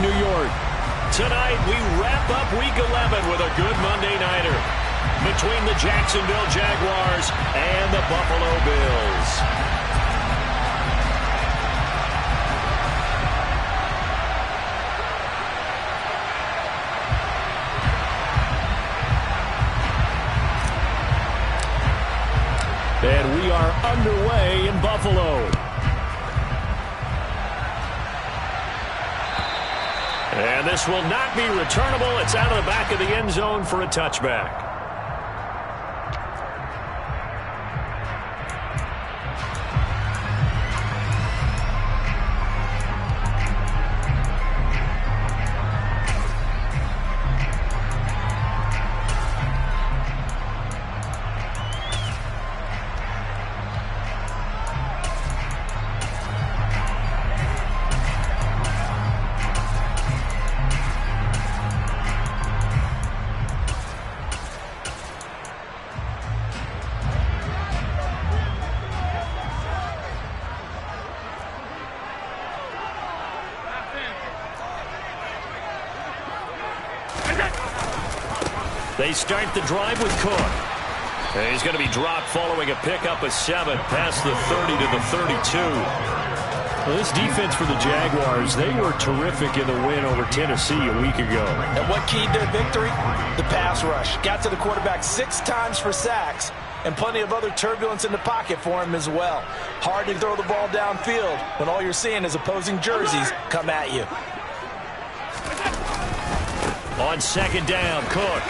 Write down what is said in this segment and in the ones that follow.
New York. Tonight, we wrap up Week 11 with a good Monday nighter between the Jacksonville Jaguars and the Buffalo Bills. And we are underway in Buffalo. And this will not be returnable. It's out of the back of the end zone for a touchback. They start the drive with Cook. And he's going to be dropped following a pickup of 7 past the 30 to the 32. Well, this defense for the Jaguars, they were terrific in the win over Tennessee a week ago. And what keyed their victory? The pass rush. Got to the quarterback 6 times for sacks, and plenty of other turbulence in the pocket for him as well. Hard to throw the ball downfield when all you're seeing is opposing jerseys come at you. On second down, Cook.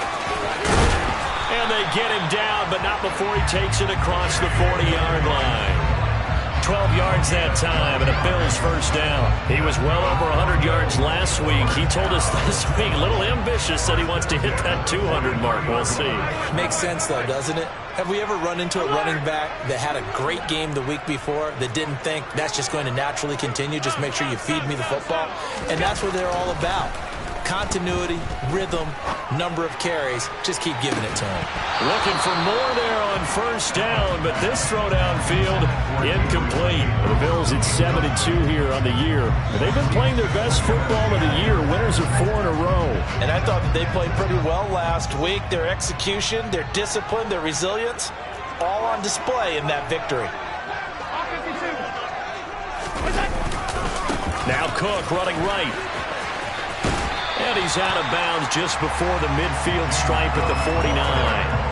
And they get him down, but not before he takes it across the 40-yard line. 12 yards that time, and a Bills first down. He was well over 100 yards last week. He told us this week, a little ambitious, said he wants to hit that 200 mark. We'll see. Makes sense, though, doesn't it? Have we ever run into a running back that had a great game the week before that didn't think that's just going to naturally continue? Just make sure you feed me the football. And that's what they're all about. Continuity, rhythm, number of carries. Just keep giving it to him. Looking for more there on first down, but this throw downfield incomplete. The Bills at 7-2 here on the year. They've been playing their best football of the year. Winners of 4 in a row. And I thought that they played pretty well last week. Their execution, their discipline, their resilience, all on display in that victory. Now Cook running right. And he's out of bounds just before the midfield stripe at the 49.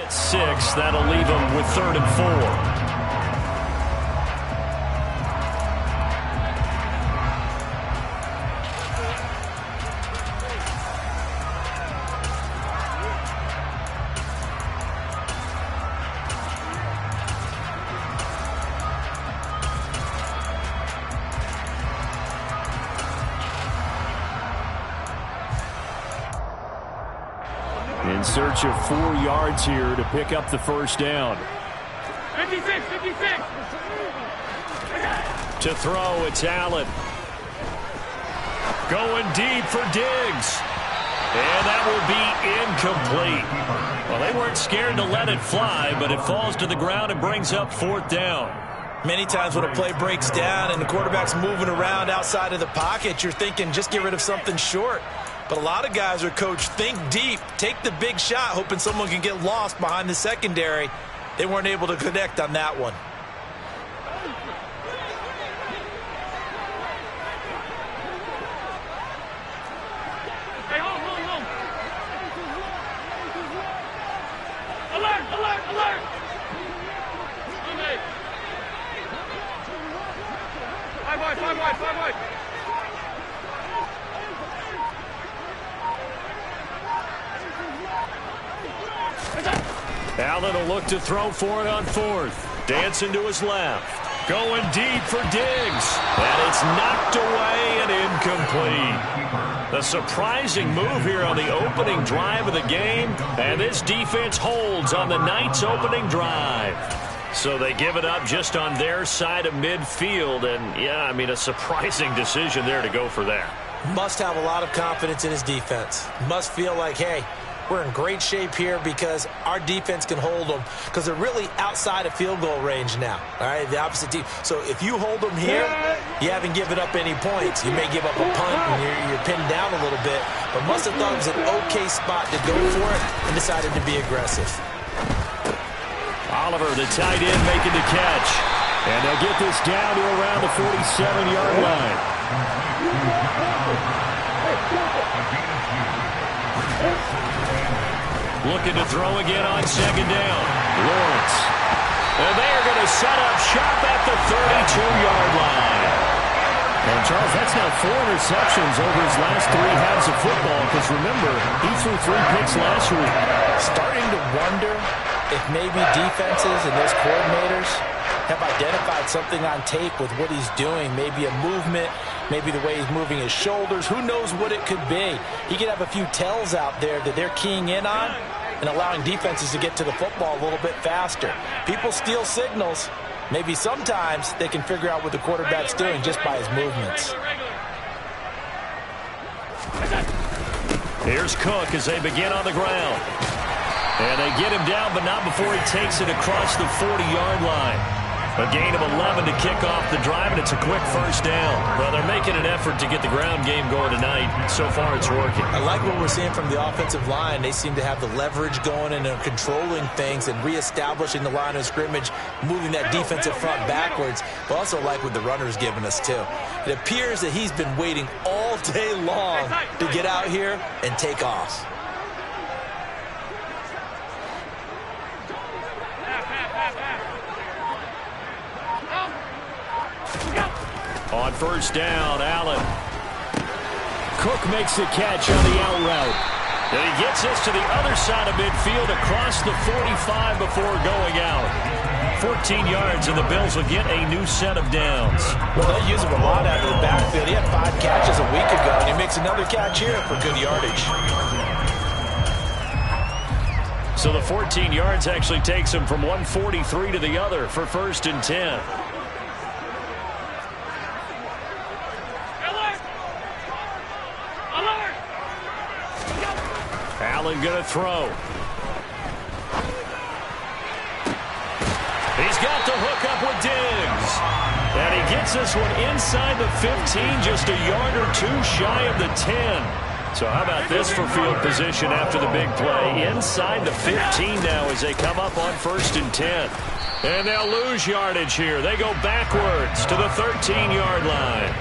about 6. That'll leave them with 3rd and 4. In search of 4 yards here to pick up the first down. 56. To throw, it's Allen. Going deep for Diggs. And that will be incomplete. Well, they weren't scared to let it fly, but it falls to the ground and brings up 4th down. Many times when a play breaks down and the quarterback's moving around outside of the pocket, you're thinking just get rid of something short. But a lot of guys are coached, think deep, take the big shot, hoping someone can get lost behind the secondary. They weren't able to connect on that one. Hey, hold. Alert! Okay. 5 wide. Allen will look to throw for it on 4th. Dancing to his left. Going deep for Diggs. And it's knocked away and incomplete. The surprising move here on the opening drive of the game. And this defense holds on the night's opening drive. So they give it up just on their side of midfield. And, yeah, I mean, a surprising decision there to go for that. Must have a lot of confidence in his defense. Must feel like, hey, we're in great shape here because our defense can hold them because they're really outside of field goal range now. All right, the opposite team. So if you hold them here, you haven't given up any points. You may give up a punt and you're pinned down a little bit, but must have thought it was an okay spot to go for it and decided to be aggressive. Oliver, the tight end, making the catch. And they'll get this down to around the 47-yard line. Looking to throw again on 2nd down. Lawrence. And they are going to set up shop at the 32-yard line. And, Charles, that's now 4 interceptions over his last 3 halves of football. Because, remember, he threw 3 picks last week. Starting to wonder if maybe defenses and those coordinators have identified something on tape with what he's doing. Maybe a movement, maybe the way he's moving his shoulders. Who knows what it could be? He could have a few tells out there that they're keying in on and allowing defenses to get to the football a little bit faster. People steal signals. Maybe sometimes they can figure out what the quarterback's doing just by his movements. Here's Cook as they begin on the ground. And they get him down, but not before he takes it across the 40-yard line. A gain of 11 to kick off the drive, and it's a quick first down. Well, they're making an effort to get the ground game going tonight. So far, it's working. I like what we're seeing from the offensive line. They seem to have the leverage going and are controlling things and reestablishing the line of scrimmage, moving that defensive front backwards. But also like what the runner's giving us, too. It appears that he's been waiting all day long to get out here and take off. On first down, Allen. Cook makes the catch on the out route. And he gets us to the other side of midfield across the 45 before going out. 14 yards, and the Bills will get a new set of downs. Well, they use him a lot out of the backfield. He had 5 catches a week ago, and he makes another catch here for good yardage. So the 14 yards actually takes him from 143 to the other for 1st and 10. Allen going to throw. He's got the hook up with Diggs. And he gets this one inside the 15, just a yard or 2 shy of the 10. So how about this for field position after the big play? Inside the 15 now as they come up on 1st and 10. And they'll lose yardage here. They go backwards to the 13-yard line.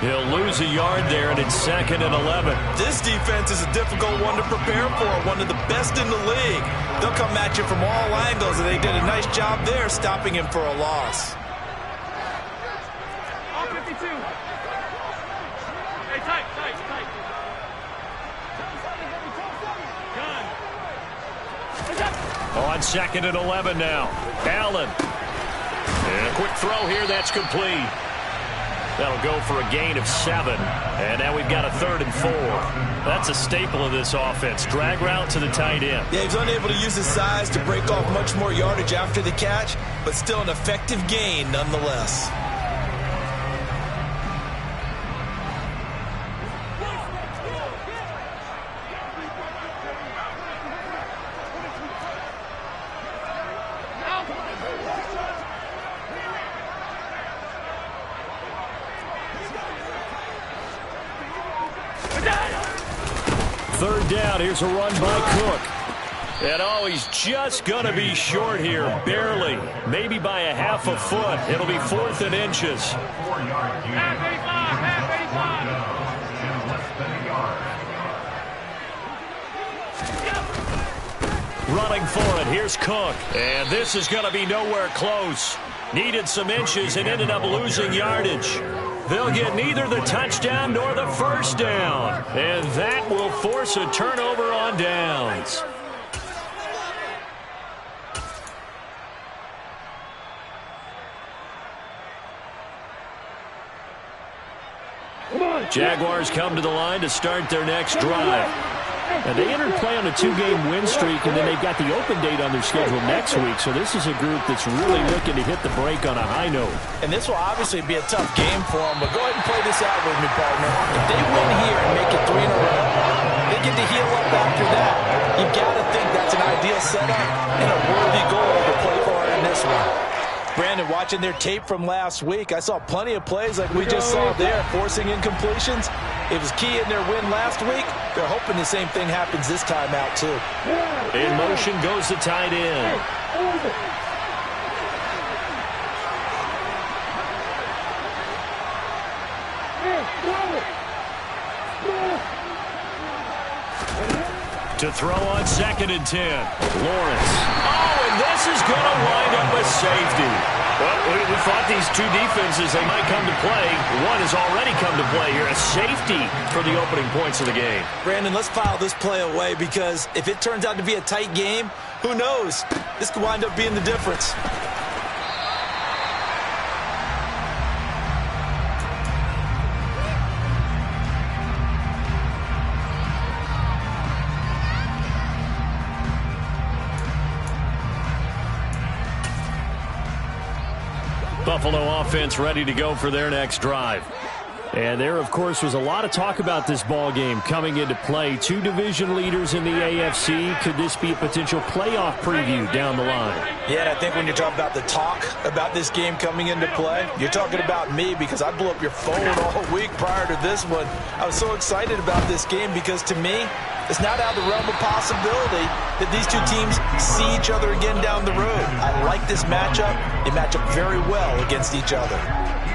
He'll lose a yard there, and it's 2nd and 11. This defense is a difficult one to prepare for, one of the best in the league. They'll come at you from all angles, and they did a nice job there stopping him for a loss. All 52. Hey, tight. Gun. On 2nd and 11 now. Allen. And a quick throw here. That's complete. That'll go for a gain of 7. And now we've got a 3rd and 4. That's a staple of this offense. Drag route to the tight end. Yeah, he's unable to use his size to break off much more yardage after the catch, but still an effective gain nonetheless. Third down, here's a run by Cook. And oh, he's just going to be short here, barely. Maybe by a half a foot. It'll be 4th and inches. Half 85. Running for it, here's Cook. And this is going to be nowhere close. Needed some inches and ended up losing yardage. They'll get neither the touchdown nor the first down. And that will force a turnover on downs. Jaguars come to the line to start their next drive. And they entered play on a 2-game win streak, and then they've got the open date on their schedule next week. So this is a group that's really looking to hit the break on a high note. And this will obviously be a tough game for them, but go ahead and play this out with me, partner. If they win here and make it 3 in a row, they get to heal up after that. You've got to think that's an ideal setup and a worthy goal to play for in this one. Brandon, watching their tape from last week, I saw plenty of plays like we just saw there, forcing incompletions. It was key in their win last week. They're hoping the same thing happens this time out, too. In motion goes the tight end. To throw on 2nd and 10. Lawrence. Oh, and this is going to wind up a safety. Well, we thought these two defenses, they might come to play. One has already come to play here. A safety for the opening points of the game. Brandon, let's file this play away because if it turns out to be a tight game, who knows? This could wind up being the difference. Buffalo offense ready to go for their next drive. And there, of course, was a lot of talk about this ball game coming into play. 2 division leaders in the AFC. Could this be a potential playoff preview down the line? Yeah, and I think when you talk about the talk about this game coming into play, you're talking about me because I blew up your phone all week prior to this one. I was so excited about this game because, to me, it's not out of the realm of possibility that these two teams see each other again down the road. I like this matchup. They match up very well against each other.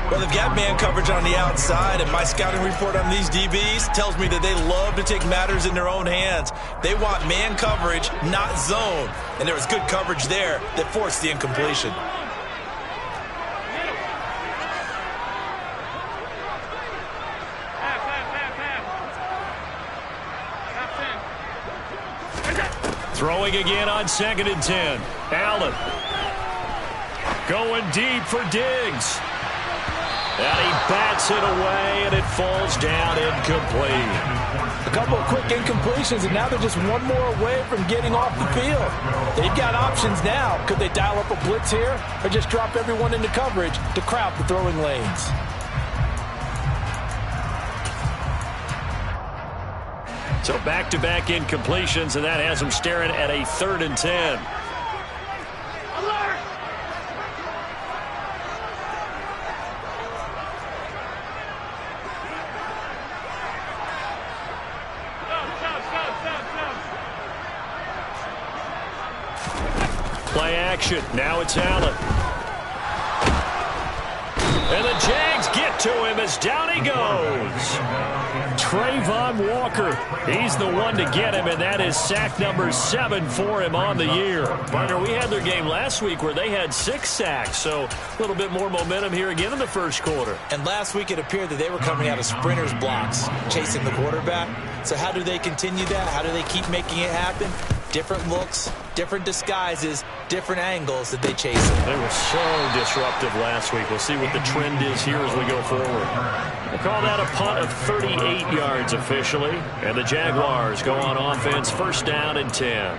Well, they've got man coverage on the outside, and my scouting report on these DBs tells me that they love to take matters in their own hands. They want man coverage, not zone. And there was good coverage there that forced the incompletion. Throwing again on 2nd and 10. Allen. Going deep for Diggs. And he bats it away, and it falls down incomplete. A couple of quick incompletions, and now they're just one more away from getting off the field. They've got options now. Could they dial up a blitz here or just drop everyone into coverage to crowd the throwing lanes? So back-to-back incompletions, and that has them staring at a 3rd and 10. Play action. Now it's Allen. And the Jags get to him as down he goes. Trayvon Walker, he's the one to get him, and that is sack number 7 for him on the year. Partner, we had their game last week where they had 6 sacks, so a little bit more momentum here again in the first quarter. And last week it appeared that they were coming out of sprinters blocks, chasing the quarterback. So how do they continue that? How do they keep making it happen? Different looks, different disguises, different angles that they chase it. They were so disruptive last week. We'll see what the trend is here as we go forward. We'll call that a punt of 38 yards officially. And the Jaguars go on offense, first down and 10.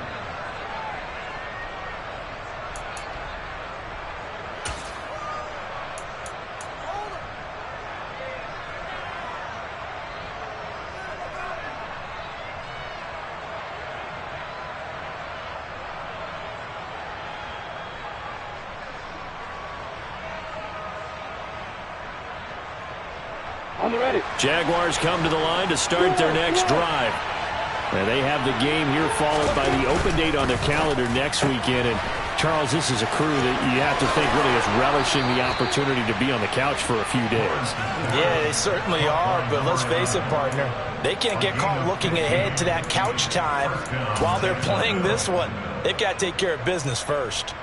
Jaguars come to the line to start their next drive. And they have the game here followed by the open date on their calendar next weekend. And, Charles, this is a crew that you have to think really is relishing the opportunity to be on the couch for a few days. Yeah, they certainly are, but let's face it, partner. They can't get caught looking ahead to that couch time while they're playing this one. They've got to take care of business first.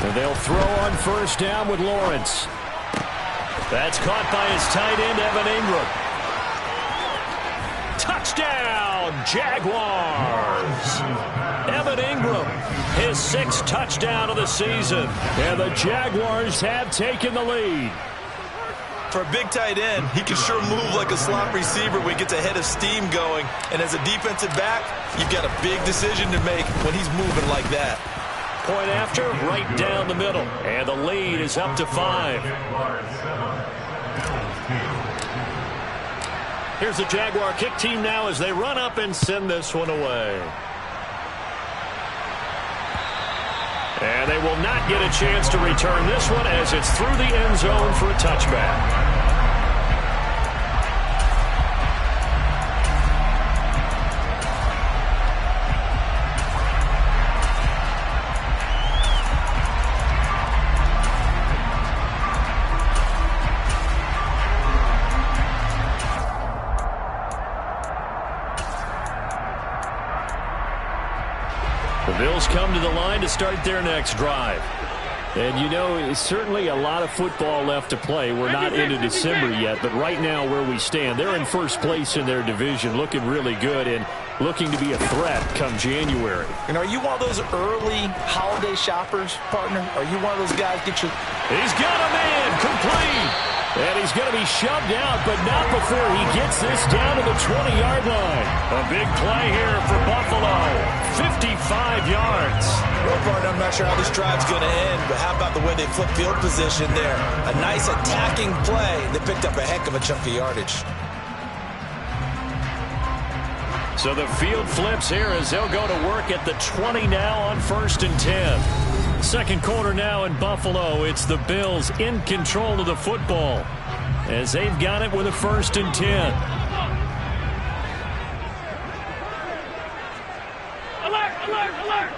And they'll throw on first down with Lawrence. That's caught by his tight end, Evan Ingram. Touchdown, Jaguars. Evan Ingram, his 6th touchdown of the season. And the Jaguars have taken the lead. For a big tight end, he can sure move like a slot receiver when he gets a head of steam going. And as a defensive back, you've got a big decision to make when he's moving like that. Point after, right down the middle. And the lead is up to 5. Here's the Jaguar kick team now as they run up and send this one away. And they will not get a chance to return this one as it's through the end zone for a touchback. Bills come to the line to start their next drive. And, you know, it's certainly a lot of football left to play. We're not into December yet, but right now where we stand, they're in first place in their division, looking really good and looking to be a threat come January. And are you one of those early holiday shoppers, partner? Are you one of those guys get your... He's got a man complete. And he's going to be shoved out, but not before he gets this down to the 20-yard line. A big play here for Buffalo. 55 yards. Well, partner, I'm not sure how this drive's going to end, but how about the way they flip field position there? A nice attacking play. They picked up a heck of a chunk of yardage. So the field flips here as they'll go to work at the 20 now on 1st and 10. Second quarter now in Buffalo. It's the Bills in control of the football as they've got it with a 1st and 10. Alert, alert, alert.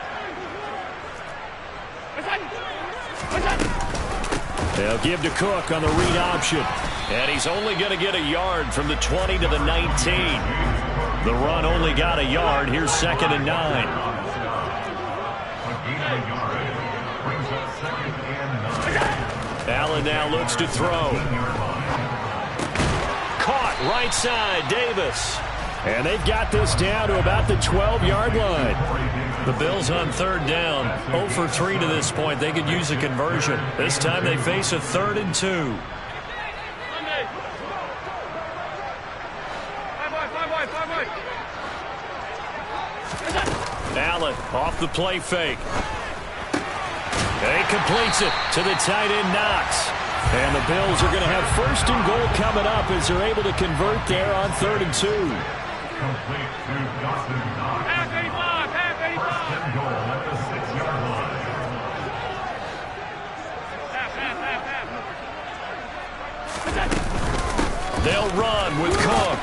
They'll give to Cook on the read option. And he's only going to get a yard from the 20 to the 19. The run only got a yard. Here's 2nd and 9. Allen now looks to throw. Caught right side, Davis. And they've got this down to about the 12-yard line. The Bills on 3rd down, 0 for 3 to this point. They could use a conversion. This time they face a 3rd and 2. Allen off the play fake. He completes it to the tight end, Knox. And the Bills are going to have 1st and goal coming up as they're able to convert there on 3rd and 2. Complete to Dawson Knox. Half 85, half 85. Second goal at the 6-yard line. They'll run with Cook.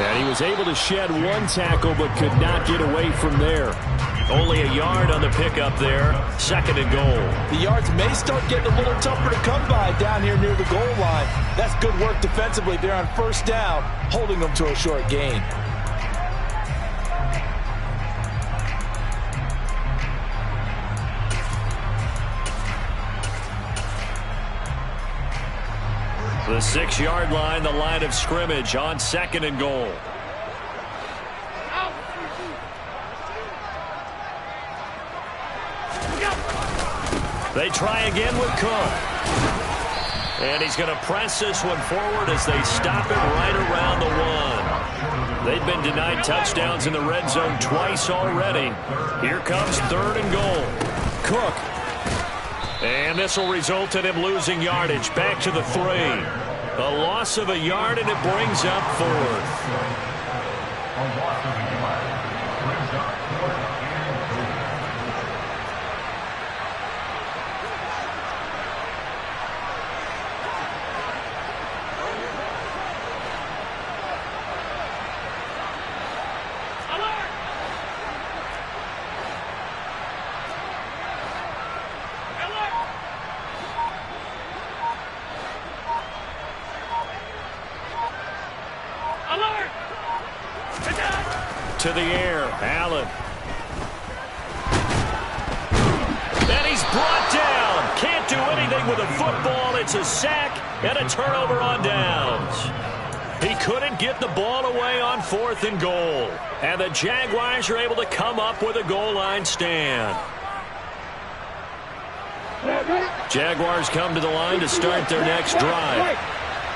And he was able to shed one tackle but could not get away from there. Only a yard on the pickup there. 2nd and goal. The yards may start getting a little tougher to come by down here near the goal line. That's good work defensively there on 1st down, holding them to a short gain. The 6-yard line, the line of scrimmage on 2nd and goal. They try again with Cook. And he's going to press this one forward as they stop it right around the 1. They've been denied touchdowns in the red zone twice already. Here comes 3rd and goal. Cook. And this will result in him losing yardage. Back to the 3. A loss of a yard, and it brings up 4th. To the air, Allen. And he's brought down. Can't do anything with a football. It's a sack and a turnover on downs. He couldn't get the ball away on 4th and goal. And the Jaguars are able to come up with a goal line stand. Jaguars come to the line to start their next drive.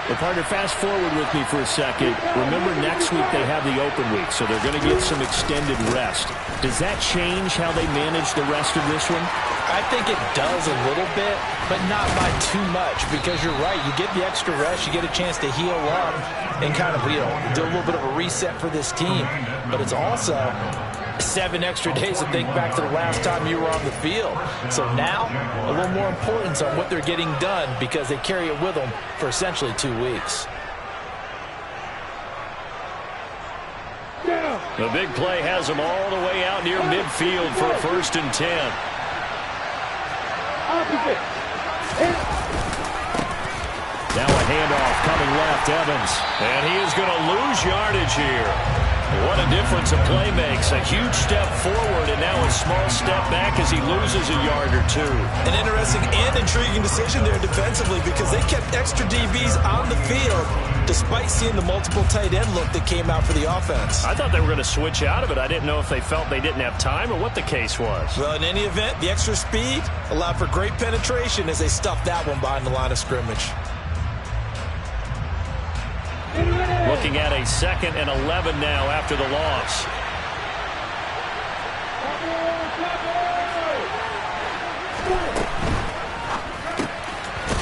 Well, partner, fast forward with me for a second. Remember, next week they have the open week, so they're going to get some extended rest. Does that change how they manage the rest of this one? I think it does a little bit, but not by too much, because you're right. You get the extra rest, you get a chance to heal up and kind of, do a little bit of a reset for this team. But it's also 7 extra days to think back to the last time you were on the field. So now, a little more importance on what they're getting done because they carry it with them for essentially 2 weeks. The big play has them all the way out near midfield for a 1st and 10. Now a handoff coming left, Evans. And he is going to lose yardage here. What a difference a play makes. A huge step forward and now a small step back as he loses a yard or 2. An interesting and intriguing decision there defensively because they kept extra DBs on the field despite seeing the multiple tight end look that came out for the offense. I thought they were going to switch out of it. I didn't know if they felt they didn't have time or what the case was. Well, in any event, the extra speed allowed for great penetration as they stuffed that one behind the line of scrimmage. Looking at a 2nd and 11 now after the loss.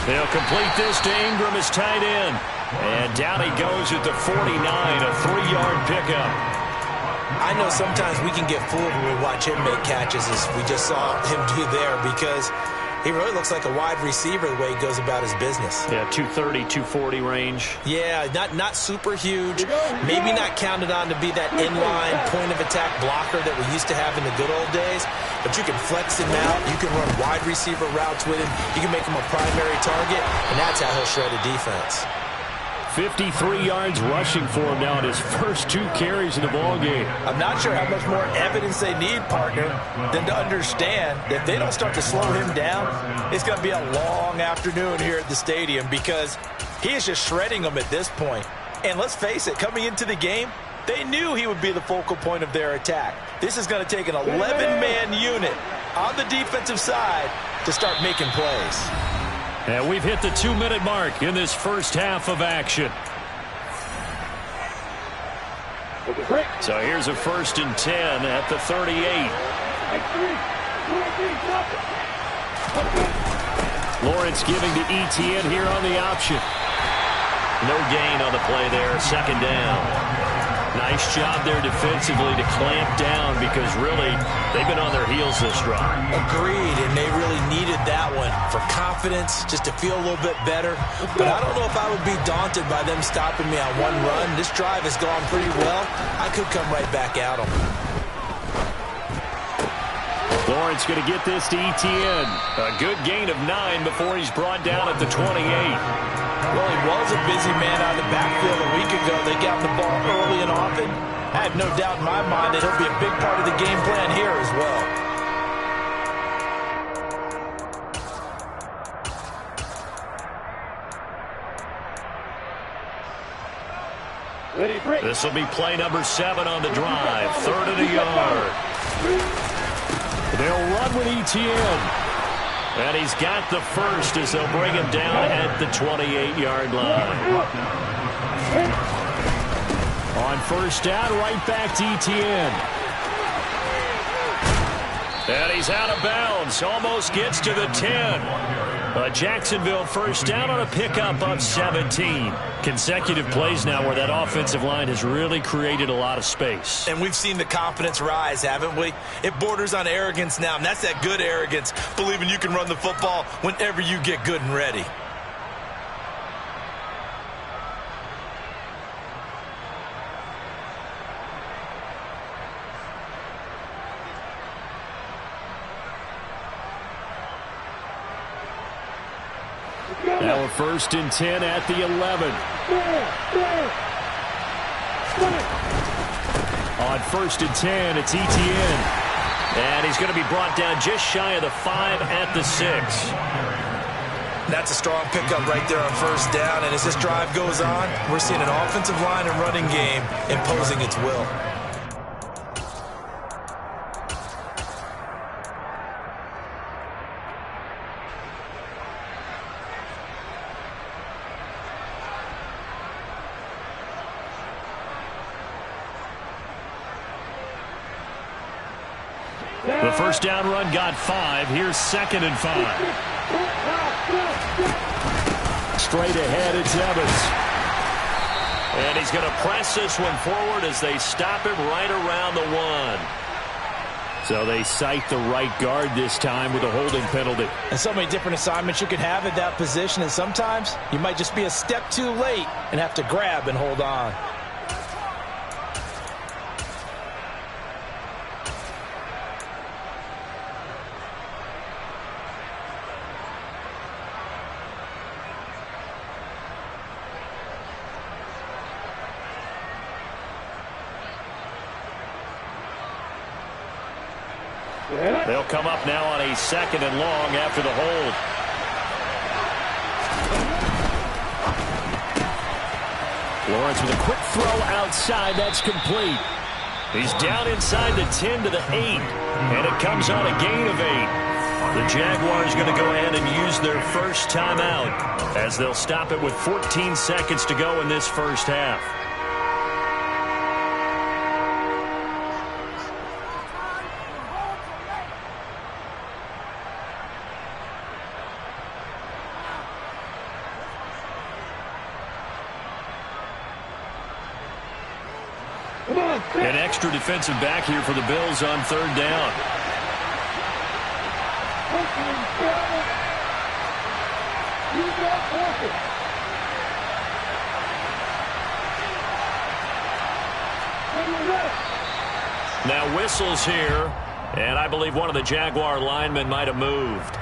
They'll complete this to Ingram as tight end. And down he goes at the 49, a 3-yard pickup. I know sometimes we can get fooled when we watch him make catches as we just saw him do there because he really looks like a wide receiver the way he goes about his business. Yeah, 230, 240 range. Yeah, not super huge. Maybe not counted on to be that inline point-of-attack blocker that we used to have in the good old days. But you can flex him out. You can run wide receiver routes with him. You can make him a primary target, and that's how he'll shred a defense. 53 yards rushing for him now in his first 2 carries in the ballgame. I'm not sure how much more evidence they need, partner, than to understand that if they don't start to slow him down, it's going to be a long afternoon here at the stadium because he is just shredding them at this point. And let's face it, coming into the game, they knew he would be the focal point of their attack. This is going to take an 11-man unit on the defensive side to start making plays. And we've hit the 2-minute mark in this first half of action. So here's a 1st and 10 at the 38. Lawrence giving to Etienne here on the option. No gain on the play there, 2nd down. Nice job there defensively to clamp down because really they've been on their heels this drive. Agreed, and they really needed that one for confidence, just to feel a little bit better. But I don't know if I would be daunted by them stopping me on one run. This drive has gone pretty well. I could come right back at them. Lawrence going to get this to ETN. A good gain of 9 before he's brought down at the 28. Well, he was a busy man out of the backfield a week ago. They got the ball early and often. I have no doubt in my mind that he'll be a big part of the game plan here as well. This will be play number 7 on the drive. 3rd and a yard. They'll run with ETN. And he's got the first as they'll bring him down at the 28-yard line. On first down, right back to ETN. And he's out of bounds. Almost gets to the 10. A Jacksonville first down on a pickup of 17. Consecutive plays now where that offensive line has really created a lot of space. And we've seen the confidence rise, haven't we? It borders on arrogance now, and that's that good arrogance, believing you can run the football whenever you get good and ready. Now a 1st and 10 at the 11. On 1st and 10, it's ETN. And he's going to be brought down just shy of the 5 at the 6. That's a strong pickup right there on first down, and as this drive goes on, we're seeing an offensive line and running game imposing its will. The first down run got 5. Here's 2nd and 5. Straight ahead, it's Evans. And he's going to press this one forward as they stop him right around the 1. So they cite the right guard this time with a holding penalty. And so many different assignments you can have at that position, and sometimes you might just be a step too late and have to grab and hold on. They'll come up now on a 2nd and long after the hold. Lawrence with a quick throw outside. That's complete. He's down inside the 10 to the 8. And it comes on a gain of 8. The Jaguars going to go ahead and use their first timeout as they'll stop it with 14 seconds to go in this first half. An extra defensive back here for the Bills on 3rd down. Now whistles here, and I believe one of the Jaguar linemen might have moved.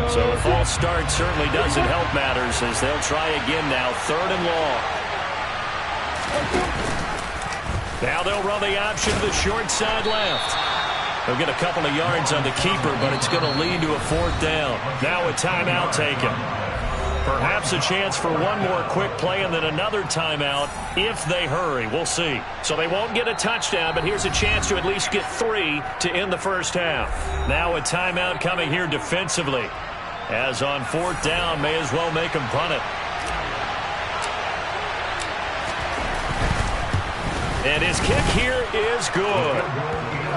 So a false start certainly doesn't help matters as they'll try again now. 3rd and long. Now they'll run the option to the short side left. They'll get a couple of yards on the keeper, but it's going to lead to a 4th down. Now a timeout taken. Perhaps a chance for one more quick play and then another timeout if they hurry. We'll see. So they won't get a touchdown, but here's a chance to at least get 3 to end the first half. Now a timeout coming here defensively. As on 4th down, may as well make them punt it. And his kick here is good.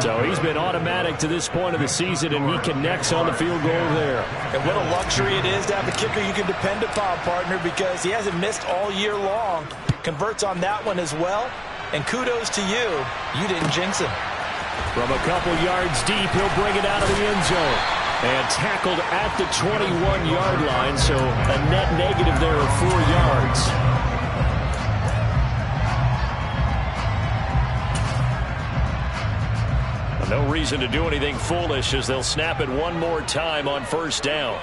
So he's been automatic to this point of the season, and he connects on the field goal there. And what a luxury it is to have a kicker you can depend upon, partner, because he hasn't missed all year long. Converts on that one as well. And kudos to you. You didn't jinx him. From a couple yards deep, he'll bring it out of the end zone. And tackled at the 21-yard line, so a net negative there of 4 yards. No reason to do anything foolish as they'll snap it one more time on first down.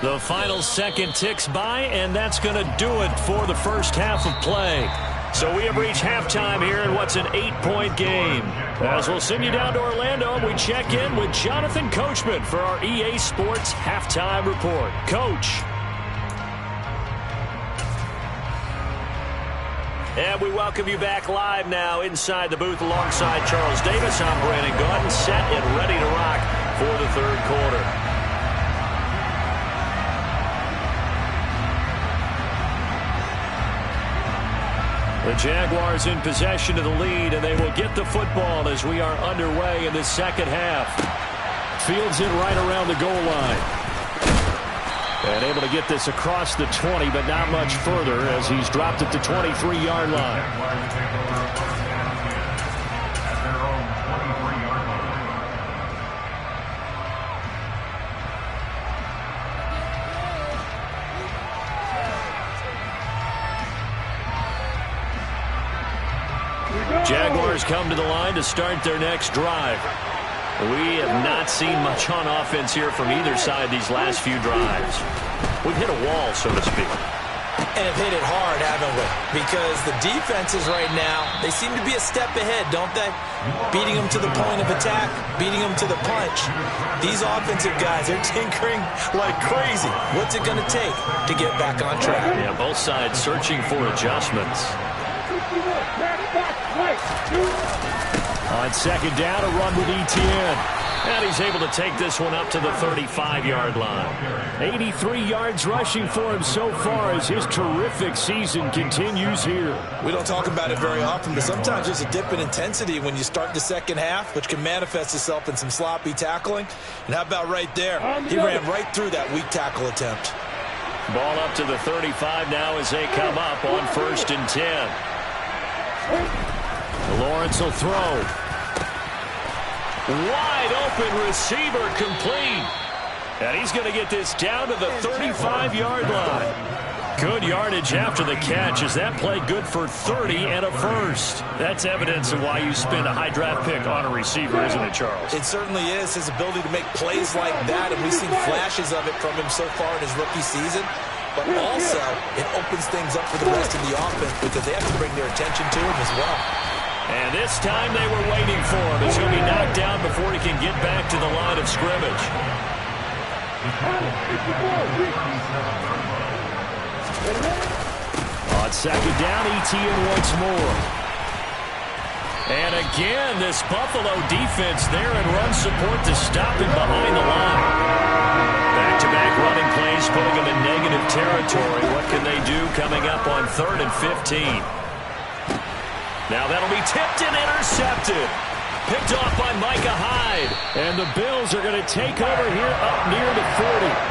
The final second ticks by, and that's going to do it for the first half of play. So we have reached halftime here in what's an 8-point game. As we'll send you down to Orlando, and we check in with Jonathan Coachman for our EA Sports Halftime Report. Coach. And we welcome you back live now inside the booth alongside Charles Davis. I'm Brandon Gaudin, set and ready to rock for the third quarter. The Jaguars in possession of the lead, and they will get the football as we are underway in the second half. Fields it right around the goal line. And able to get this across the 20, but not much further as he's dropped at the 23-yard line. Jaguars come to the line to start their next drive. We have not seen much on offense here from either side these last few drives. We've hit a wall, so to speak. And have hit it hard, haven't we? Because the defenses right now, they seem to be a step ahead, don't they? Beating them to the point of attack, beating them to the punch. These offensive guys, they're tinkering like crazy. What's it going to take to get back on track? Yeah, both sides searching for adjustments. On second down, a run with Etienne. And he's able to take this one up to the 35-yard line. 83 yards rushing for him so far as his terrific season continues here. We don't talk about it very often, but sometimes there's a dip in intensity when you start the second half, which can manifest itself in some sloppy tackling. And how about right there? He ran right through that weak tackle attempt. Ball up to the 35 now as they come up on 1st and 10. Lawrence will throw. Wide open receiver complete. And he's going to get this down to the 35-yard line. Good yardage after the catch as that play good for 30 and a first. That's evidence of why you spend a high draft pick on a receiver, isn't it, Charles? It certainly is. His ability to make plays like that, and we've seen flashes of it from him so far in his rookie season. But also, it opens things up for the rest of the offense because they have to bring their attention to him as well. And this time they were waiting for him as he'll be knocked down before he can get back to the line of scrimmage. On second down, Etienne once more. And again, this Buffalo defense there in run support to stop him behind the line. Back-to-back running plays putting him in negative territory. What can they do coming up on 3rd and 15? Now that'll be tipped and intercepted. Picked off by Micah Hyde. And the Bills are going to take over here up near the 40.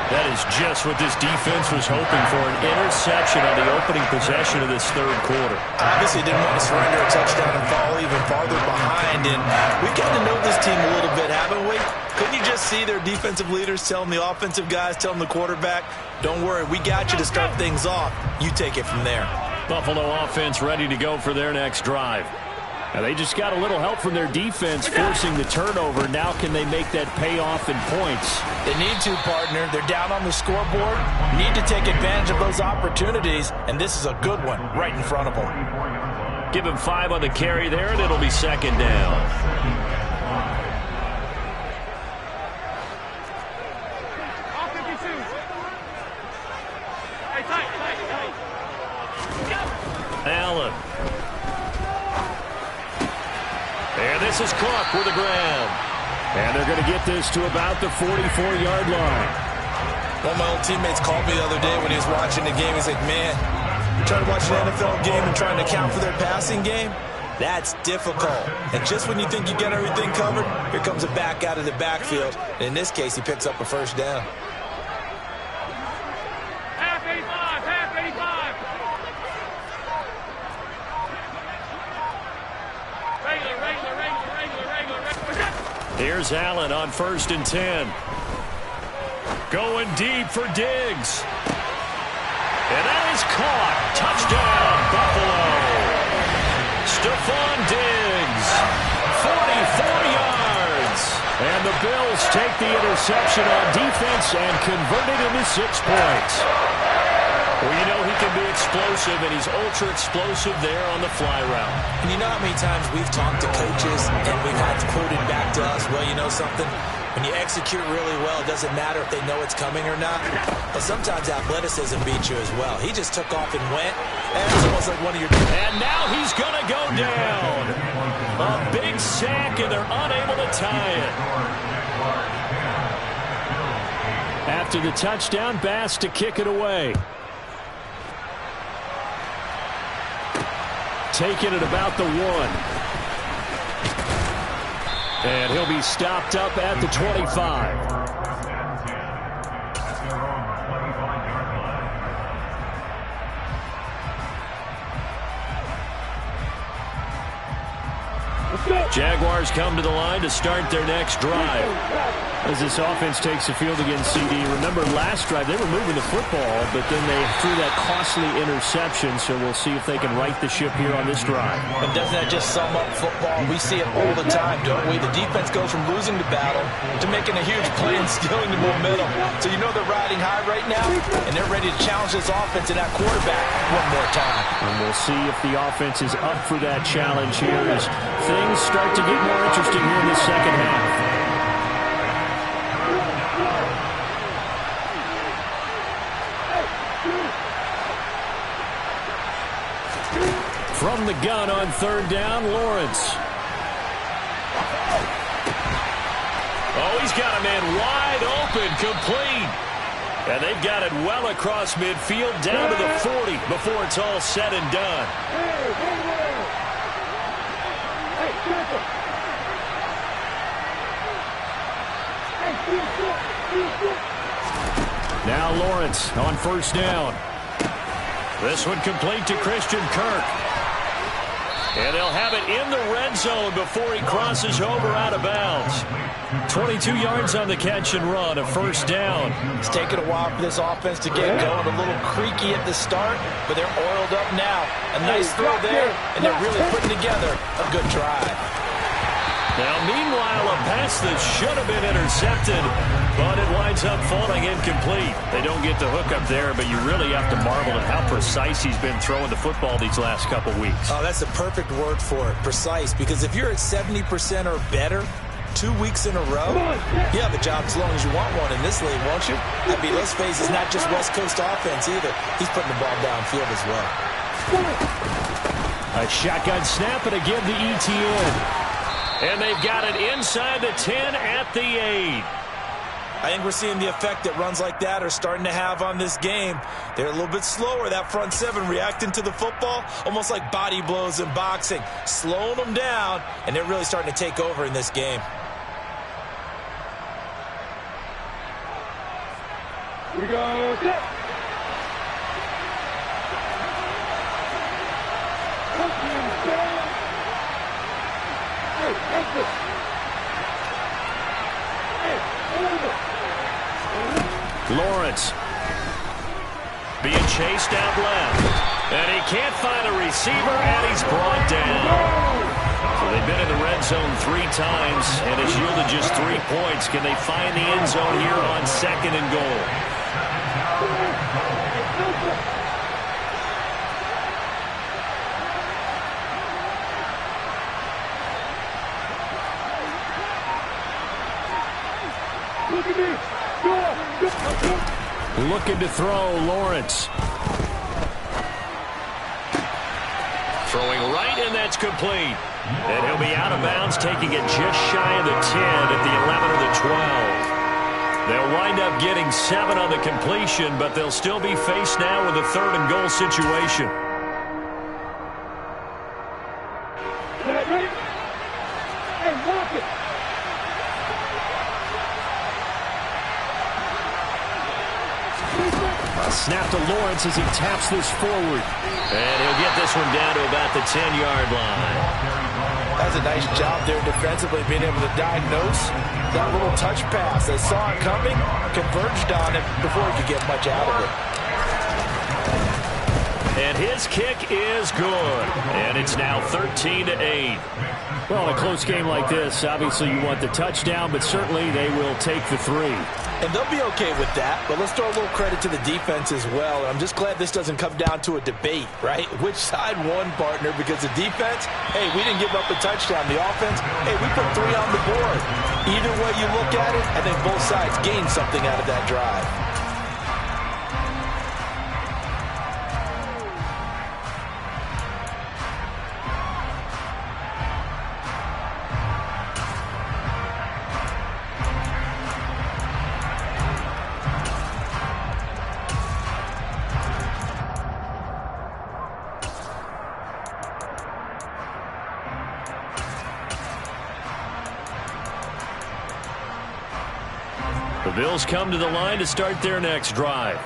That is just what this defense was hoping for, an interception on the opening possession of this third quarter. Obviously didn't want to surrender a touchdown and fall even farther behind. And we've gotten to know this team a little bit, haven't we? Couldn't you just see their defensive leaders telling the offensive guys, telling the quarterback, don't worry, we got you to start things off. You take it from there. Buffalo offense ready to go for their next drive. Now they just got a little help from their defense forcing the turnover. Now can they make that pay off in points? They need to, partner. They're down on the scoreboard. Need to take advantage of those opportunities, and this is a good one right in front of them. Give him 5 on the carry there, and it'll be second down. Allen. And this is Clark with the ground. And they're going to get this to about the 44-yard line. One of my old teammates called me the other day when he was watching the game. He's like, man, Trying to watch an NFL game and trying to account for their passing game, that's difficult. And just when you think you get everything covered, here comes a back out of the backfield. And in this case, he picks up a first down. Half 85, half 85. Regular. Here's Allen on 1st and 10. Going deep for Diggs. And that is caught. Touchdown, Buffalo. Stephon Diggs, 44 yards. And the Bills take the interception on defense and convert it into 6 points. Well, you know he can be explosive, and he's ultra-explosive there on the fly route. And you know how many times we've talked to coaches and we've had quoted back to us, well, you know something? When you execute really well, it doesn't matter if they know it's coming or not. But sometimes athleticism beats you as well. He just took off and went, and it's almost like one of your... And now he's going to go down. A big sack, and they're unable to tie it. After the touchdown, Bass to kick it away. Taking it about the 1. And he'll be stopped up at the 25. Jaguars come to the line to start their next drive. As this offense takes the field against CD, remember last drive they were moving the football, but then they threw that costly interception, so we'll see if they can right the ship here on this drive. And doesn't that just sum up football? We see it all the time, don't we? The defense goes from losing the battle to making a huge play and stealing the momentum. So you know they're riding high right now, and they're ready to challenge this offense and that quarterback one more time. And we'll see if the offense is up for that challenge here as things start to get more interesting here in the second half. From the gun on 3rd down, Lawrence. Oh, he's got a man wide open, complete. And they've got it well across midfield, down to the 40 before it's all said and done. Now Lawrence on 1st down. This one complete to Christian Kirk. And they'll have it in the red zone before he crosses over out of bounds. 22 yards on the catch and run, a 1st down. It's taken a while for this offense to get going. A little creaky at the start, but they're oiled up now. A nice throw there, and they're really putting together a good drive. Now, meanwhile, a pass that should have been intercepted, but it winds up falling incomplete. They don't get the hook up there, but you really have to marvel at how precise he's been throwing the football these last couple weeks. Oh, that's the perfect word for it, precise, because if you're at 70% or better 2 weeks in a row, you have a job as long as you want one in this league, won't you? I mean, let's face it, it's not just West Coast offense either. He's putting the ball downfield as well. A shotgun snap and again to ETN. And they've got it inside the 10 at the 8. I think we're seeing the effect that runs like that are starting to have on this game. They're a little bit slower, that front 7, reacting to the football, almost like body blows in boxing, slowing them down, and they're really starting to take over in this game. Here we go. Set. Lawrence being chased out left, and he can't find a receiver, and he's brought down. So they've been in the red zone 3 times, and it's yielded just 3 points. Can they find the end zone here on 2nd and goal? Looking to throw, Lawrence. Throwing right, and that's complete. And he'll be out of bounds, taking it just shy of the 10 at the 11 or the 12. They'll wind up getting 7 on the completion, but they'll still be faced now with a 3rd and goal situation. Ready? Hey, walk it. A snap to Lawrence as he taps this forward. And he'll get this one down to about the 10-yard line. That's a nice job there defensively, being able to diagnose that little touch pass. They saw it coming, converged on it before he could get much out of it. And his kick is good. And it's now 13-8. Well, in a close game like this, obviously you want the touchdown, but certainly they will take the 3. And they'll be okay with that, but let's throw a little credit to the defense as well. I'm just glad this doesn't come down to a debate, right? Which side won, partner? Because the defense, hey, we didn't give up a touchdown. The offense, hey, we put 3 on the board. Either way you look at it, I think both sides gained something out of that drive. The Bills come to the line to start their next drive.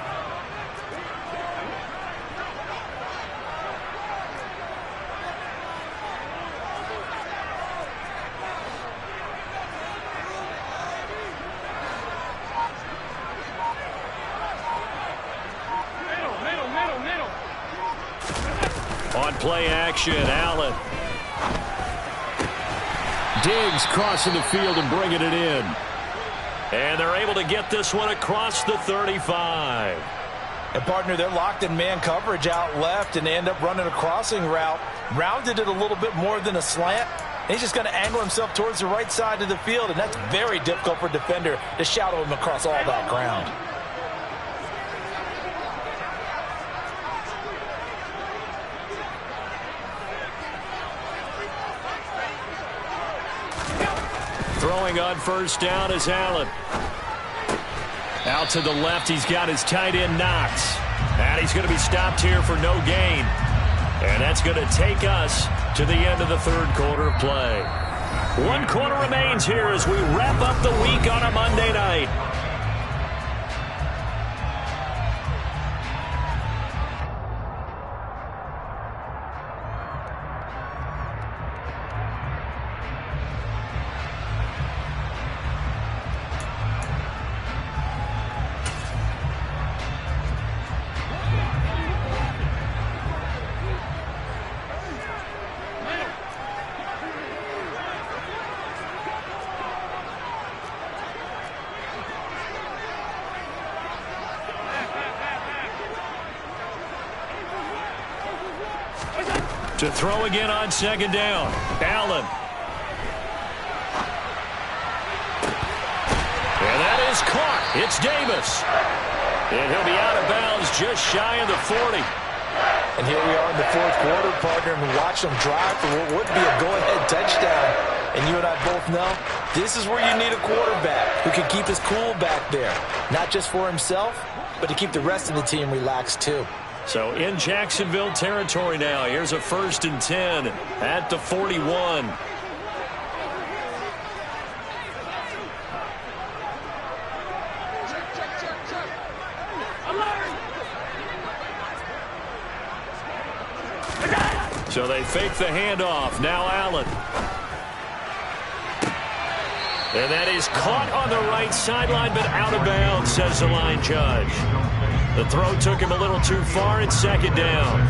Middle. On play action, Allen. Diggs crossing the field and bringing it in. And they're able to get this one across the 35. And, partner, they're locked in man coverage out left, and they end up running a crossing route. Rounded it a little bit more than a slant. And he's just going to angle himself towards the right side of the field, and that's very difficult for a defender to shadow him across all that ground. Throwing on first down is Allen. Out to the left, he's got his tight end Knox. And he's going to be stopped here for no gain. And that's going to take us to the end of the 3rd quarter of play. 1 quarter remains here as we wrap up the week on a Monday night. To throw again on 2nd down. Allen. And that is caught. It's Davis. And he'll be out of bounds just shy of the 40. And here we are in the 4th quarter, partner, and watch them drive for what would be a go-ahead touchdown. And you and I both know this is where you need a quarterback who can keep his cool back there. Not just for himself, but to keep the rest of the team relaxed too. So in Jacksonville territory now. Here's a 1st and 10 at the 41. So they fake the handoff. Now Allen. And that is caught on the right sideline, but out of bounds, says the line judge. The throw took him a little too far. It's 2nd down.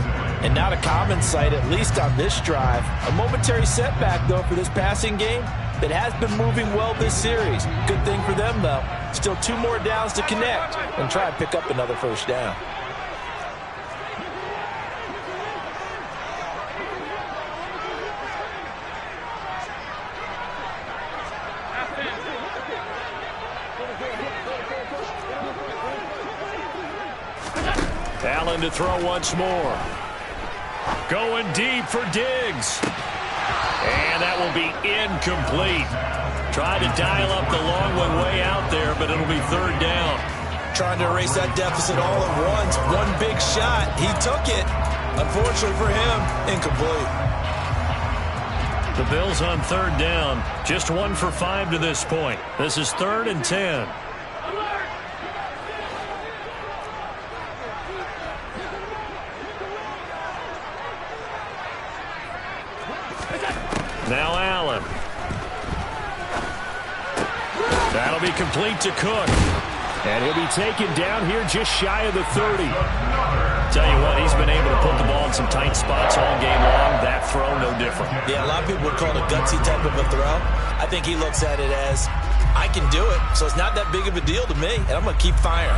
And not a common sight, at least on this drive. A momentary setback, though, for this passing game that has been moving well this series. Good thing for them, though. Still 2 more downs to connect and try and pick up another 1st down. Allen to throw once more. Going deep for Diggs. And that will be incomplete. Tried to dial up the long one way out there, but it'll be third down. Trying to erase that deficit all at once. One big shot. He took it. Unfortunately for him, incomplete. The Bills on third down. Just 1 for 5 to this point. This is 3rd and 10. Now Allen. That'll be complete to Cook. And he'll be taken down here just shy of the 30. Tell you what, he's been able to put the ball in some tight spots all game long. That throw, no different. Yeah, a lot of people would call it a gutsy type of a throw. I think he looks at it as, I can do it, so it's not that big of a deal to me, and I'm going to keep firing.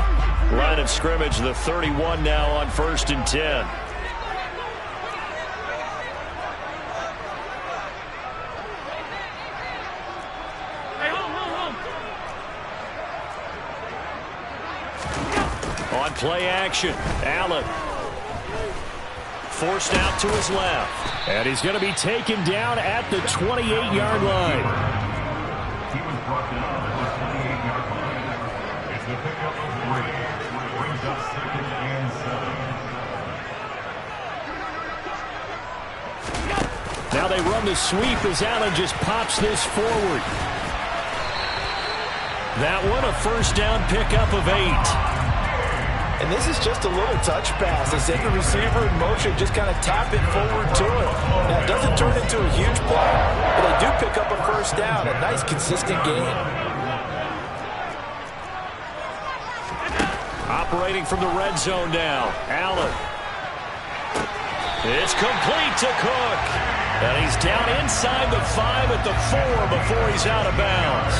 Line of scrimmage, the 31 now on 1st and 10. On play action, Allen. Forced out to his left. And he's going to be taken down at the 28-yard line. He was brought down at the 28-yard line. It's the pickup of 3. Brings up 2nd and 7. Now they run the sweep as Allen just pops this forward. That one, a first down pickup of 8. And this is just a little touch pass. They send the receiver in motion, just kind of tap it forward to him. Now, it doesn't turn into a huge play, but they do pick up a first down. A nice, consistent gain. Operating from the red zone now, Allen. It's complete to Cook. And he's down inside the 5 at the 4 before he's out of bounds.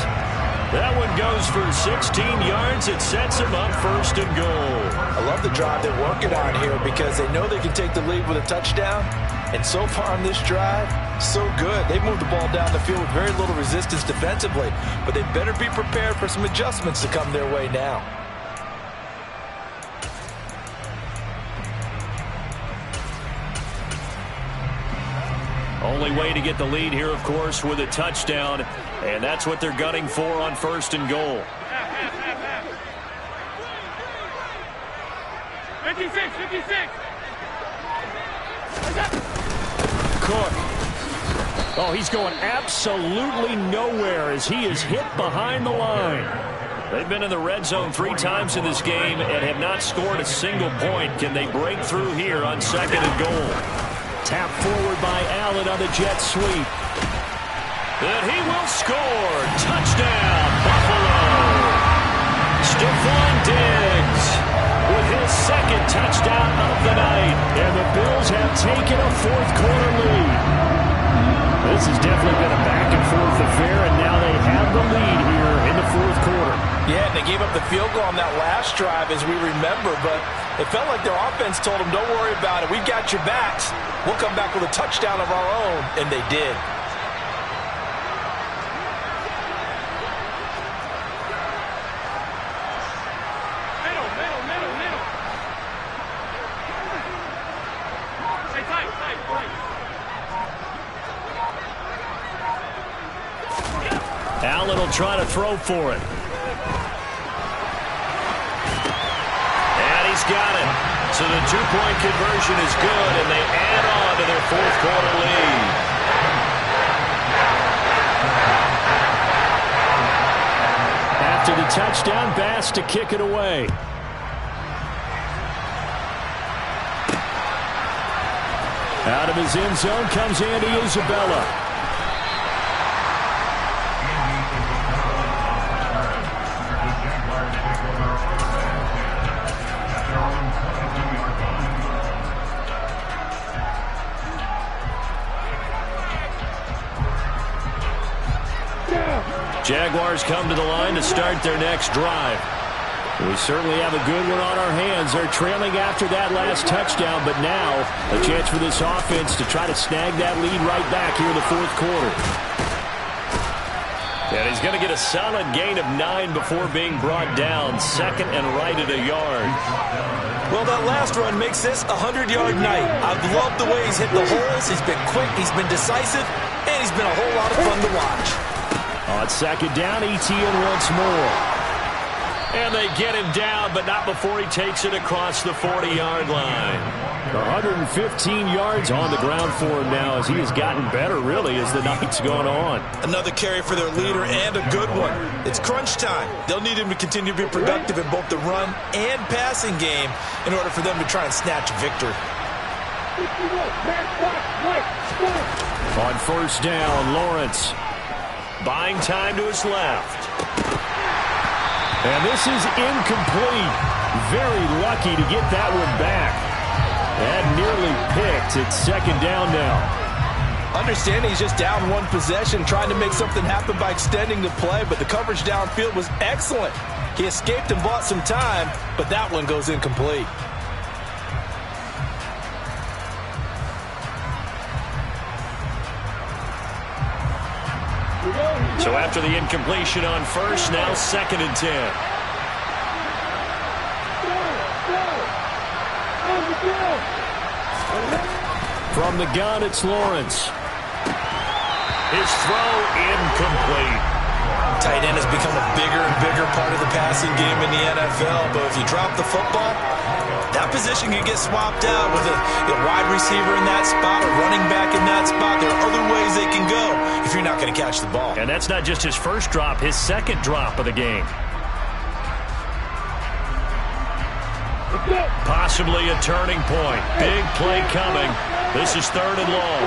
That one goes for 16 yards. It sets him up 1st and goal. I love the drive they're working on here because they know they can take the lead with a touchdown. And so far on this drive, so good. They've moved the ball down the field with very little resistance defensively. But they better be prepared for some adjustments to come their way now. Only way to get the lead here, of course, with a touchdown. And that's what they're gunning for on 1st and goal. 56, 56. Cook. Oh, he's going absolutely nowhere as he is hit behind the line. They've been in the red zone 3 times in this game and have not scored a single point. Can they break through here on 2nd and goal? Tap forward by Allen on the jet sweep. And he will score. Touchdown, Buffalo. Stephon Diggs with his 2nd touchdown of the night. And the Bills have taken a 4th quarter lead. This has definitely been a back-and-forth affair, and now they have the lead here in the 4th quarter. Yeah, and they gave up the field goal on that last drive, as we remember, but it felt like their offense told them, don't worry about it. We've got your backs. We'll come back with a touchdown of our own, and they did. Stay tight, tight, tight. Allen will try to throw for it. And he's got it. So the 2-point conversion is good, and they add on to their 4th quarter lead. After the touchdown, Bass to kick it away. Out of his end zone comes Andy Isabella. Jaguars come to the line to start their next drive. We certainly have a good one on our hands. They're trailing after that last touchdown, but now a chance for this offense to try to snag that lead right back here in the 4th quarter. And he's going to get a solid gain of 9 before being brought down. 2nd and right at a yard. Well, that last run makes this a 100-yard night. I've loved the way he's hit the holes. He's been quick, he's been decisive, and he's been a whole lot of fun to watch. On second down, Etienne once more. And they get him down, but not before he takes it across the 40-yard line. 115 yards on the ground for him now as he has gotten better, really, as the night's gone on. Another carry for their leader and a good one. It's crunch time. They'll need him to continue to be productive in both the run and passing game in order for them to try and snatch a victory. On first down, Lawrence. Buying time to his left. And this is incomplete. Very lucky to get that one back. And nearly picked. It's second down now. Understanding he's just down one possession, trying to make something happen by extending the play, but the coverage downfield was excellent. He escaped and bought some time, but that one goes incomplete. So after the incompletion on first, now second and 10. From the gun, it's Lawrence. His throw incomplete. Tight end has become a bigger and bigger part of the passing game in the NFL, but if you drop the football, that position can get swapped out with a wide receiver in that spot, a running back in that spot. There are other ways they can go if you're not going to catch the ball. And that's not just his first drop, his second drop of the game. Possibly a turning point. Big play coming. This is third and long.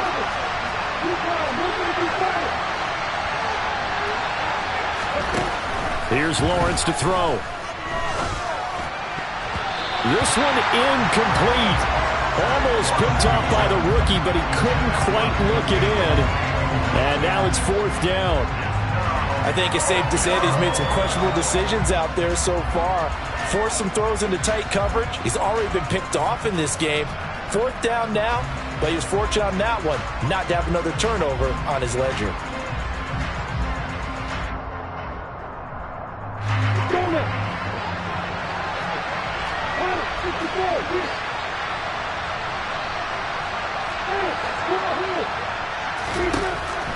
Here's Lawrence to throw. This one incomplete. Almost picked off by the rookie, but he couldn't quite look it in. And now it's fourth down. I think it's safe to say that he's made some questionable decisions out there so far. Forced some throws into tight coverage. He's already been picked off in this game. Fourth down now, but he was fortunate on that one not to have another turnover on his ledger.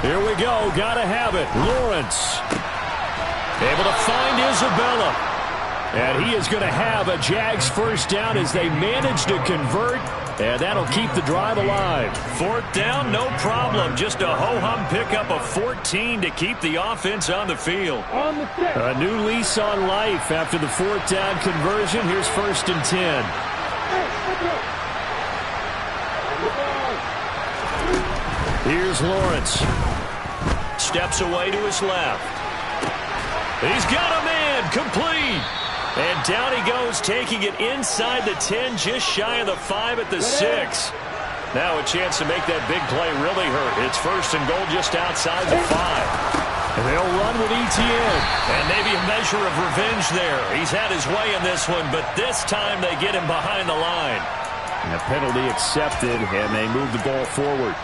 Here we go. Gotta have it. Lawrence. Able to find Isabella. And he is going to have a Jags first down as they manage to convert. And that'll keep the drive alive. Fourth down, no problem. Just a ho-hum pickup of 14 to keep the offense on the field. A new lease on life after the fourth down conversion. Here's first and 10. Here's Lawrence. Steps away to his left. He's got a man. Complete. And down he goes, taking it inside the 10, just shy of the 5 at the 6. Now a chance to make that big play really hurt. It's first and goal just outside the 5. And they'll run with Etienne. And maybe a measure of revenge there. He's had his way in this one, but this time they get him behind the line. And a penalty accepted, and they move the ball forward.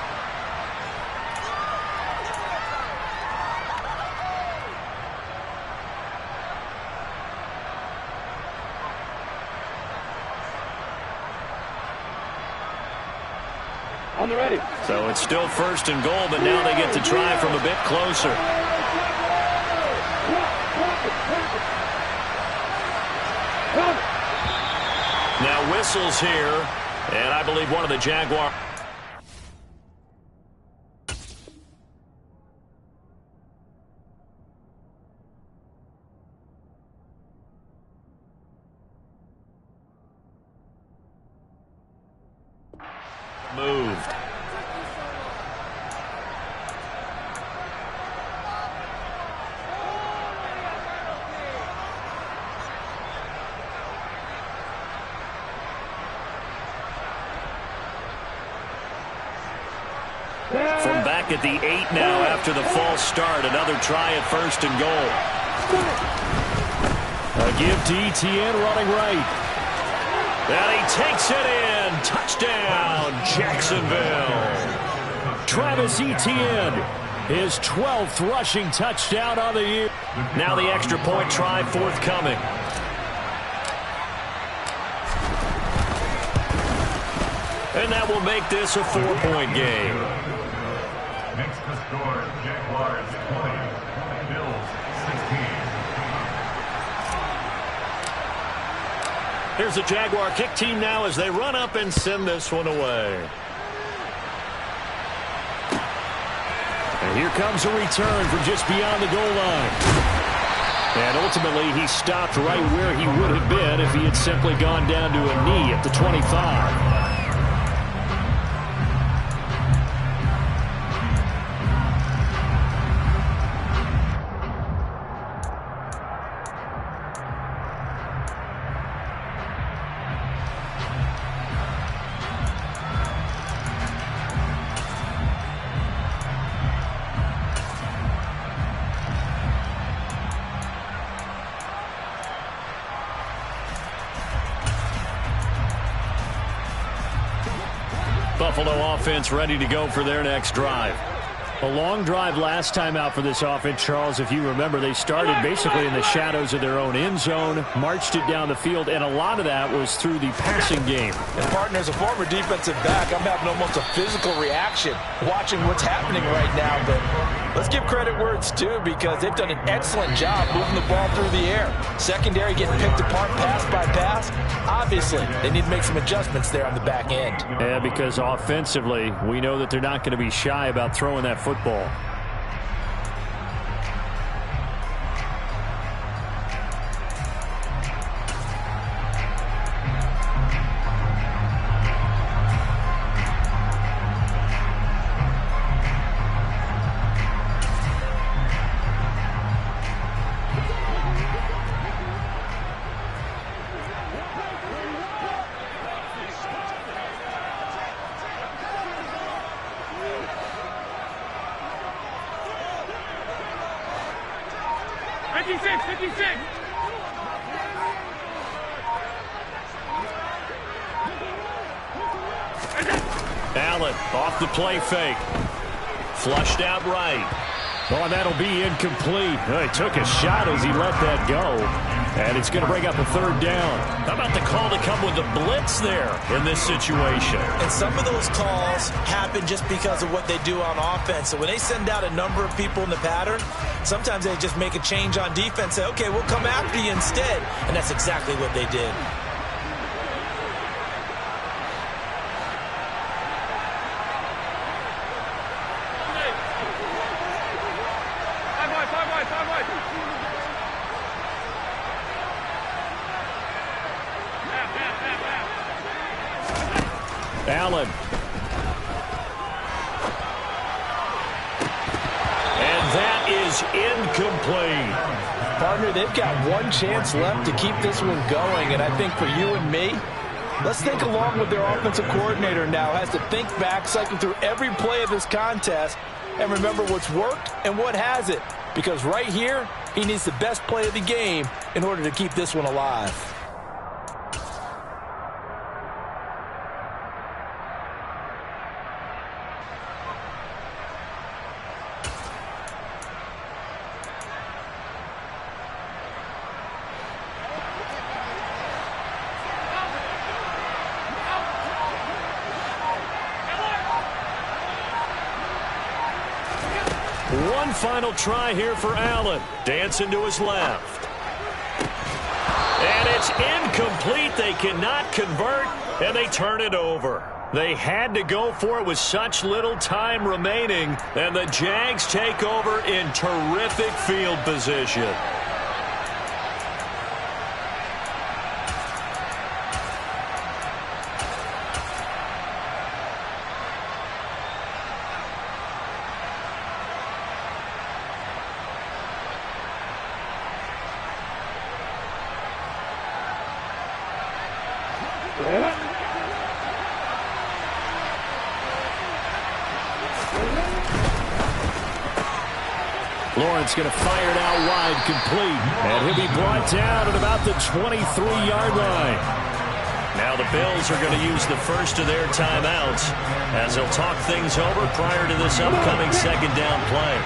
On the ready. So it's still first and goal, but now they get to try from a bit closer. Now whistles here, and I believe one of the Jaguars. Moved. From back at the 8 now after the false start, another try at first and goal. A give to Etienne running right. And he takes it in. Touchdown, Jacksonville. Travis Etienne, his 12th rushing touchdown on the year. Now the extra point try forthcoming. And that will make this a 4-point game. Next to score, Jaguars 20, Here's the Jaguar kick team now as they run up and send this one away. And here comes a return from just beyond the goal line. And ultimately, he stopped right where he would have been if he had simply gone down to a knee at the 25. Buffalo offense ready to go for their next drive. A long drive last time out for this offense, Charles. If you remember, they started basically in the shadows of their own end zone, marched it down the field, and a lot of that was through the passing game. And partner, as a former defensive back, I'm having almost a physical reaction watching what's happening right now. But let's give credit where it's due, because they've done an excellent job moving the ball through the air. Secondary getting picked apart pass by pass. Obviously, they need to make some adjustments there on the back end. Yeah, because offensively, we know that they're not going to be shy about throwing that football. Allen off the play fake. Flushed out right. Oh, and that'll be incomplete. Oh, he took a shot as he let that go. And it's going to bring up a third down. How about the call to come with the blitz there in this situation? And some of those calls happen just because of what they do on offense. So when they send out a number of people in the pattern, sometimes they just make a change on defense, say, okay, we'll come after you instead. And that's exactly what they did. Allen. And that is incomplete. Partner, they've got one chance left to keep this one going, and I think for you and me, let's think along with their offensive coordinator now, has to think back, cycle through every play of this contest, and remember what's worked and what hasn't. Because right here, he needs the best play of the game in order to keep this one alive. One final try here for Allen. Dancing to his left. And it's incomplete. They cannot convert, and they turn it over. They had to go for it with such little time remaining, and the Jags take over in terrific field position. Lawrence going to fire it out wide, complete. And he'll be brought down at about the 23-yard line. Now the Bills are going to use the first of their timeouts as they'll talk things over prior to this upcoming second down play.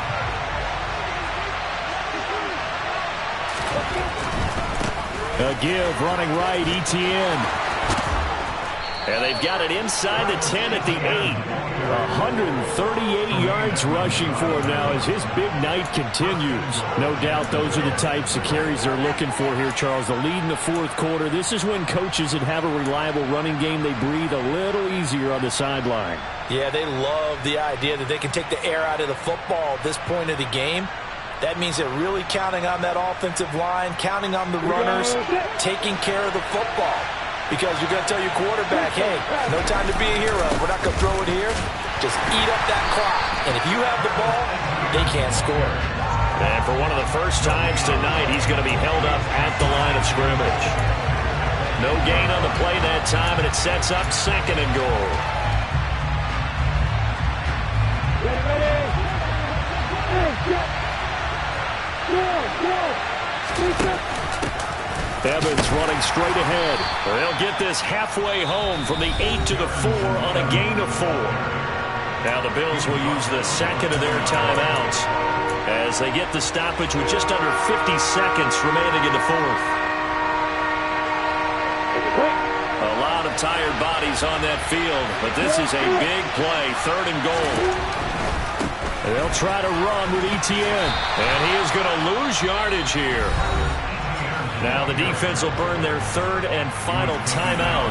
A give running right, ETN. And they've got it inside the 10 at the 8. 138 yards rushing for him now as his big night continues. No doubt those are the types of carries they're looking for here, Charles. The lead in the fourth quarter. This is when coaches that have a reliable running game, they breathe a little easier on the sideline. Yeah, they love the idea that they can take the air out of the football at this point of the game. That means they're really counting on that offensive line, counting on the runners, taking care of the football. Because you're going to tell your quarterback, hey, no time to be a hero. We're not going to throw it here. Just eat up that clock. And if you have the ball, they can't score. And for one of the first times tonight, he's going to be held up at the line of scrimmage. No gain on the play that time, and it sets up 2nd and goal. Evans running straight ahead. They'll get this halfway home from the 8 to the 4 on a gain of 4. Now the Bills will use the second of their timeouts as they get the stoppage with just under 50 seconds remaining in the fourth. A lot of tired bodies on that field, but this is a big play, 3rd and goal. They'll try to run with Etienne. And he is going to lose yardage here. Now the defense will burn their 3rd and final timeout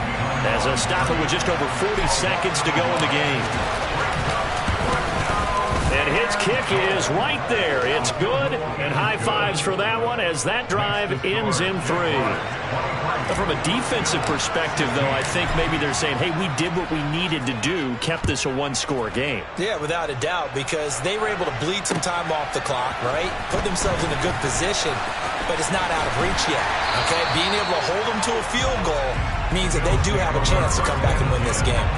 as a stopper with just over 40 seconds to go in the game. And his kick is right there. It's good, and high fives for that one as that drive ends in 3. From a defensive perspective, though, I think maybe they're saying, hey, we did what we needed to do, kept this a one-score game. Yeah, without a doubt, because they were able to bleed some time off the clock, right? Put themselves in a good position, but it's not out of reach yet, okay? Being able to hold them to a field goal means that they do have a chance to come back and win this game.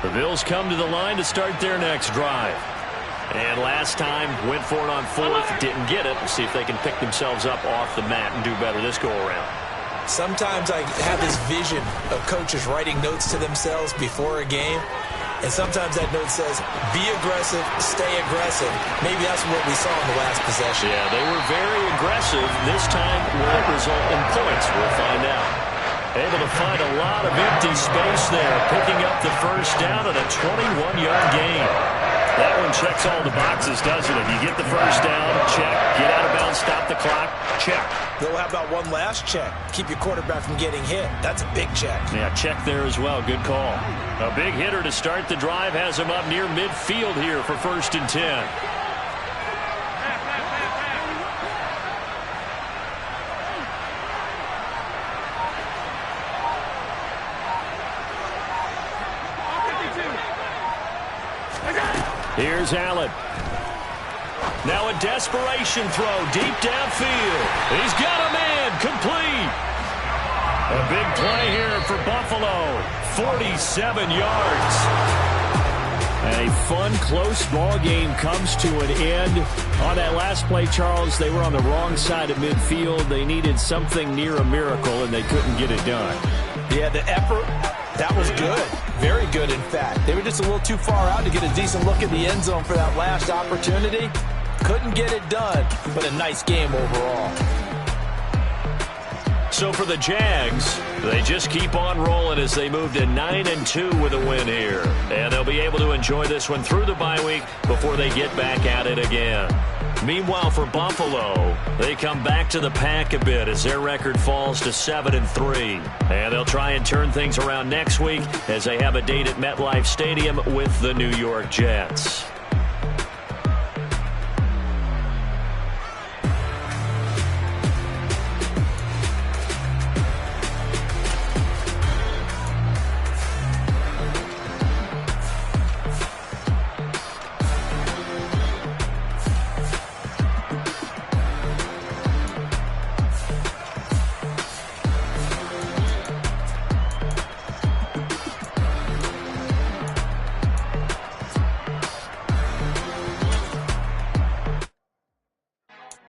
The Bills come to the line to start their next drive. And last time, went for it on 4th, didn't get it. We'll see if they can pick themselves up off the mat and do better this go-around. Sometimes I have this vision of coaches writing notes to themselves before a game. And sometimes that note says, be aggressive, stay aggressive. Maybe that's what we saw in the last possession. Yeah, they were very aggressive. This time will it result in points? We'll find out. Able to find a lot of empty space there, picking up the first down and a 21-yard gain. That one checks all the boxes, doesn't it? You get the first down, check. Get out of bounds, stop the clock, check. Though how about one last check? Keep your quarterback from getting hit. That's a big check. Yeah, check there as well. Good call. A big hitter to start the drive has him up near midfield here for 1st and 10. Here's Allen. Now a desperation throw deep downfield. He's got a man complete. A big play here for Buffalo. 47 yards. And a fun, close ball game comes to an end. On that last play, Charles, they were on the wrong side of midfield. They needed something near a miracle, and they couldn't get it done. Yeah, the effort, that was good. Very good, in fact. They were just a little too far out to get a decent look at the end zone for that last opportunity. Couldn't get it done, but a nice game overall. So for the Jags, they just keep on rolling as they move to 9-2 with a win here. And they'll be able to enjoy this one through the bye week before they get back at it again. Meanwhile, for Buffalo, they come back to the pack a bit as their record falls to 7-3. And they'll try and turn things around next week as they have a date at MetLife Stadium with the New York Jets.